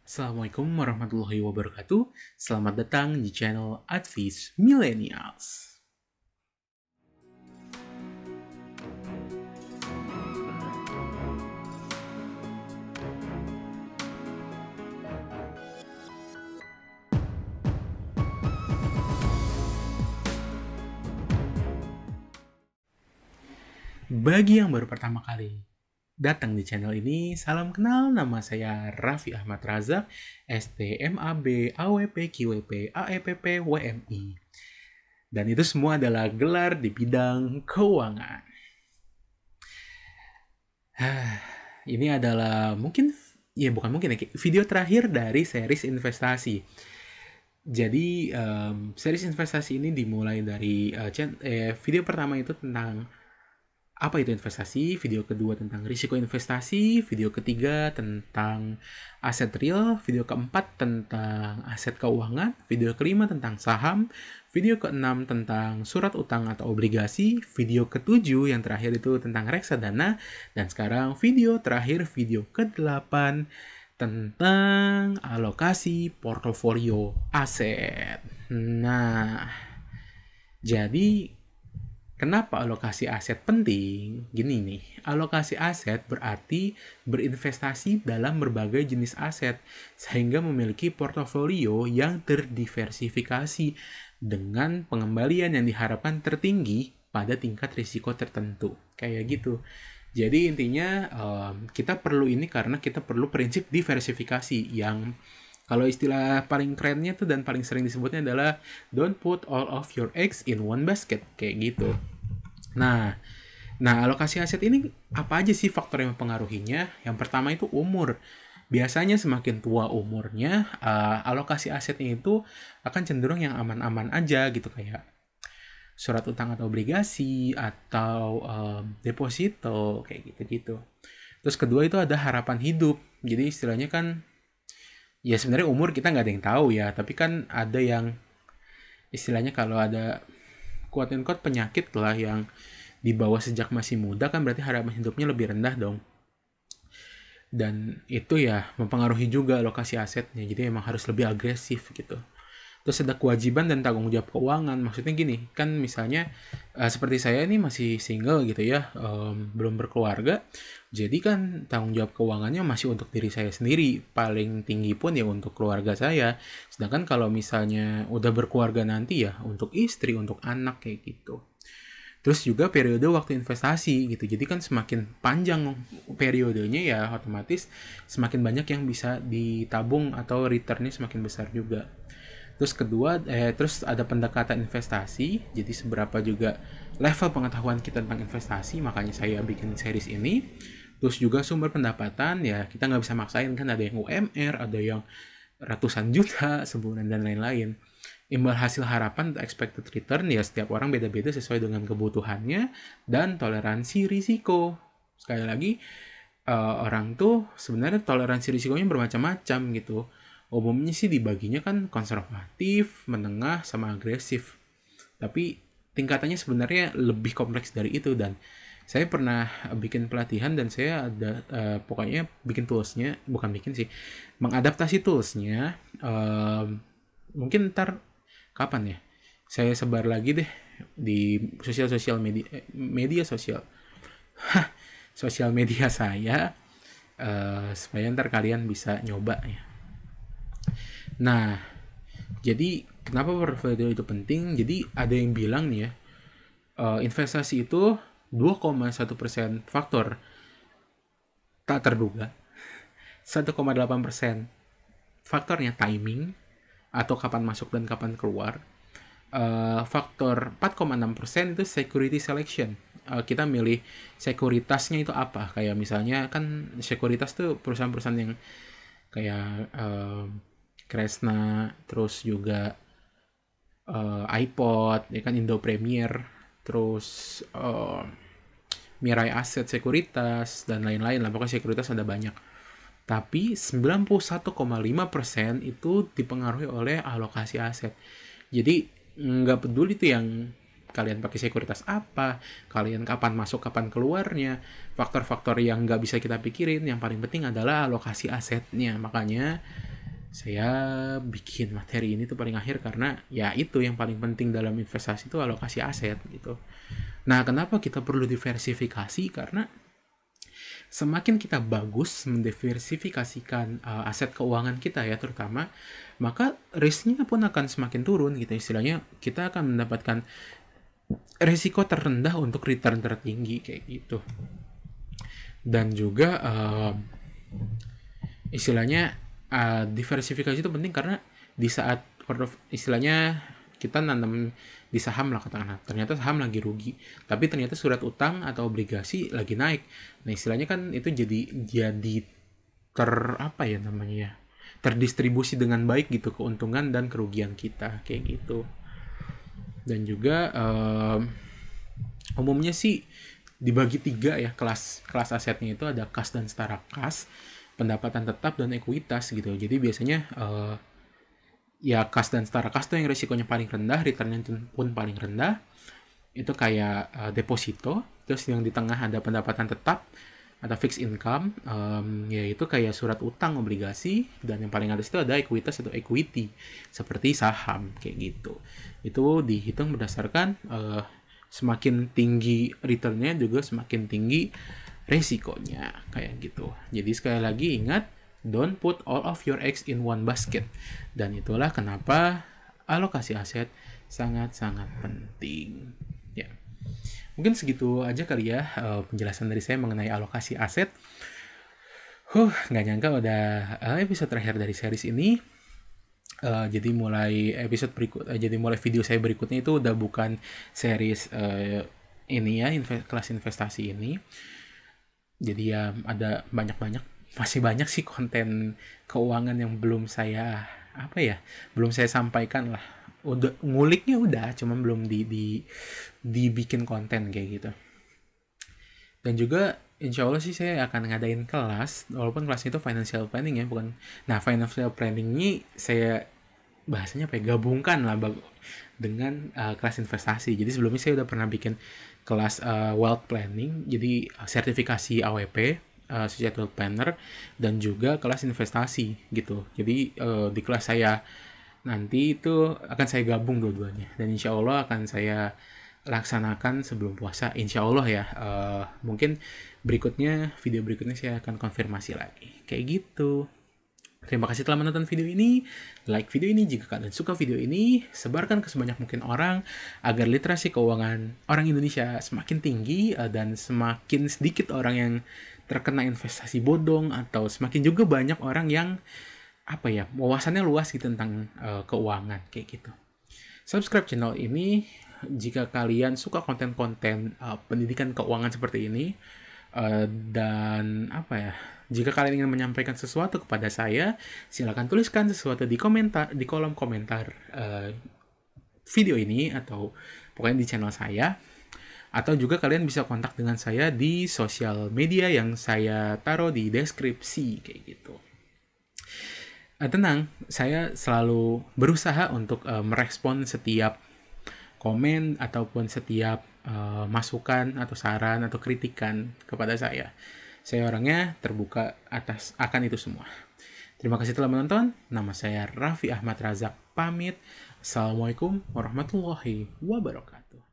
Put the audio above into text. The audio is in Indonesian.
Assalamualaikum warahmatullahi wabarakatuh. Selamat datang di channel Advice Millennials. Bagi yang baru pertama kali datang di channel ini, salam kenal, nama saya Raffi Ahmad Razak, STMAB, AWP, QWP, AEPP, WMI. Dan itu semua adalah gelar di bidang keuangan. Ini adalah video terakhir dari series investasi. Jadi, series investasi ini dimulai dari video pertama itu tentang apa itu investasi, video kedua tentang risiko investasi, video ketiga tentang aset real, video keempat tentang aset keuangan, video kelima tentang saham, video keenam tentang surat utang atau obligasi, video ketujuh yang terakhir itu tentang reksadana, dan sekarang video terakhir, video ke-8 tentang alokasi portofolio aset. Nah, jadi kenapa alokasi aset penting? Gini nih, alokasi aset berarti berinvestasi dalam berbagai jenis aset, sehingga memiliki portofolio yang terdiversifikasi dengan pengembalian yang diharapkan tertinggi pada tingkat risiko tertentu. Kayak gitu. Jadi intinya kita perlu ini karena kita perlu prinsip diversifikasi yang kalau istilah paling kerennya tuh dan paling sering disebutnya adalah don't put all of your eggs in one basket, kayak gitu. Nah, alokasi aset ini apa aja sih faktor yang mempengaruhinya? Yang pertama itu umur. Biasanya semakin tua umurnya, alokasi asetnya itu akan cenderung yang aman-aman aja gitu, kayak surat utang atau obligasi atau deposito, kayak gitu-gitu. Terus kedua itu ada harapan hidup. Jadi istilahnya kan ya sebenarnya umur kita nggak ada yang tahu ya, tapi kan ada yang istilahnya kalau ada quote-unquote penyakit lah yang dibawa sejak masih muda kan berarti harapan hidupnya lebih rendah dong. Dan itu ya mempengaruhi juga alokasi asetnya, jadi emang harus lebih agresif gitu. Terus ada kewajiban dan tanggung jawab keuangan. Maksudnya gini, kan misalnya seperti saya ini masih single gitu ya, belum berkeluarga. Jadi kan tanggung jawab keuangannya masih untuk diri saya sendiri. Paling tinggi pun ya untuk keluarga saya. Sedangkan kalau misalnya udah berkeluarga nanti ya untuk istri, untuk anak kayak gitu. Terus juga periode waktu investasi gitu. Jadi kan semakin panjang periodenya ya otomatis semakin banyak yang bisa ditabung atau returnnya semakin besar juga. Terus kedua, terus ada pendekatan investasi. Jadi seberapa juga level pengetahuan kita tentang investasi, makanya saya bikin series ini. Terus juga sumber pendapatan, ya kita nggak bisa maksain kan, ada yang UMR, ada yang ratusan juta sebulan dan lain-lain. Imbal hasil harapan expected return ya setiap orang beda-beda sesuai dengan kebutuhannya dan toleransi risiko. Sekali lagi, orang tuh sebenarnya toleransi risikonya bermacam-macam gitu. Umumnya sih dibaginya kan konservatif, menengah, sama agresif. Tapi tingkatannya sebenarnya lebih kompleks dari itu, dan saya pernah bikin pelatihan dan saya ada pokoknya bikin toolsnya, bukan bikin sih, mengadaptasi toolsnya. Mungkin ntar kapan ya? Saya sebar lagi deh di sosial media sosial sosial media saya supaya ntar kalian bisa nyoba ya. Nah, jadi kenapa portfolio itu penting? Jadi ada yang bilang nih ya, investasi itu 2,1% faktor tak terduga, 1,8% faktornya timing atau kapan masuk dan kapan keluar, faktor 4,6% itu security selection. Kita milih sekuritasnya itu apa? Kayak misalnya kan sekuritas tuh perusahaan-perusahaan yang kayak Kresna, terus juga iPod, ya kan, Indo Premier, terus Mirai Asset Sekuritas, dan lain-lain lah. Pokoknya sekuritas ada banyak. Tapi 91,5% itu dipengaruhi oleh alokasi aset. Jadi nggak peduli tuh yang kalian pakai sekuritas apa, kalian kapan masuk, kapan keluarnya, faktor-faktor yang nggak bisa kita pikirin, yang paling penting adalah alokasi asetnya. Makanya Saya bikin materi ini tuh paling akhir karena ya itu yang paling penting dalam investasi itu alokasi aset gitu. Nah, kenapa kita perlu diversifikasi? Karena semakin kita bagus mendiversifikasikan aset keuangan kita ya terutama, maka risknya pun akan semakin turun gitu. Istilahnya kita akan mendapatkan risiko terendah untuk return tertinggi kayak gitu. Dan juga istilahnya diversifikasi itu penting karena di saat istilahnya kita nanam di saham lah katakanlah, ternyata saham lagi rugi, tapi ternyata surat utang atau obligasi lagi naik. Nah istilahnya kan itu jadi apa ya namanya ya, terdistribusi dengan baik gitu keuntungan dan kerugian kita kayak gitu. Dan juga umumnya sih dibagi 3 ya kelas asetnya, itu ada kas dan setara kas, pendapatan tetap dan ekuitas gitu. Jadi biasanya ya kas dan setara kas tuh yang risikonya paling rendah, returnnya pun paling rendah. Itu kayak deposito. Terus yang di tengah ada pendapatan tetap, ada fixed income, yaitu kayak surat utang, obligasi. Dan yang paling atas itu ada ekuitas atau equity, seperti saham kayak gitu. Itu dihitung berdasarkan semakin tinggi returnnya juga semakin tinggi resikonya kayak gitu. Jadi sekali lagi ingat, don't put all of your eggs in one basket. Dan itulah kenapa alokasi aset sangat-sangat penting. Ya. Mungkin segitu aja kali ya penjelasan dari saya mengenai alokasi aset. Nggak nyangka udah episode terakhir dari series ini. Jadi mulai video saya berikutnya itu udah bukan series ini ya, kelas investasi ini. Jadi ya ada masih banyak sih konten keuangan yang belum saya sampaikan lah. Udah nguliknya udah, cuman belum dibikin konten kayak gitu. Dan juga insya Allah sih saya akan ngadain kelas, walaupun kelasnya itu financial planning ya, bukan. Nah, financial planning ini saya bahasanya gabungkan lah dengan kelas investasi. Jadi sebelumnya saya udah pernah bikin kelas wealth planning, jadi sertifikasi AWP, Associate Wealth Planner, dan juga kelas investasi gitu. Jadi di kelas saya nanti itu akan saya gabung dua-duanya, dan insya Allah akan saya laksanakan sebelum puasa, insya Allah ya. Mungkin video berikutnya saya akan konfirmasi lagi kayak gitu. Terima kasih telah menonton video ini. Like video ini jika kalian suka video ini. Sebarkan ke sebanyak mungkin orang agar literasi keuangan orang Indonesia semakin tinggi dan semakin sedikit orang yang terkena investasi bodong, atau semakin juga banyak orang yang wawasannya luas gitu tentang keuangan kayak gitu. Subscribe channel ini jika kalian suka konten-konten pendidikan keuangan seperti ini. Dan jika kalian ingin menyampaikan sesuatu kepada saya, silakan tuliskan sesuatu di kolom komentar video ini, atau pokoknya di channel saya. Atau juga kalian bisa kontak dengan saya di sosial media yang saya taruh di deskripsi kayak gitu. Tenang, saya selalu berusaha untuk merespon setiap komen ataupun setiap masukan atau saran atau kritikan kepada saya. Saya orangnya terbuka akan itu semua. Terima kasih telah menonton. Nama saya Raffi Ahmad Razak pamit. Assalamualaikum warahmatullahi wabarakatuh.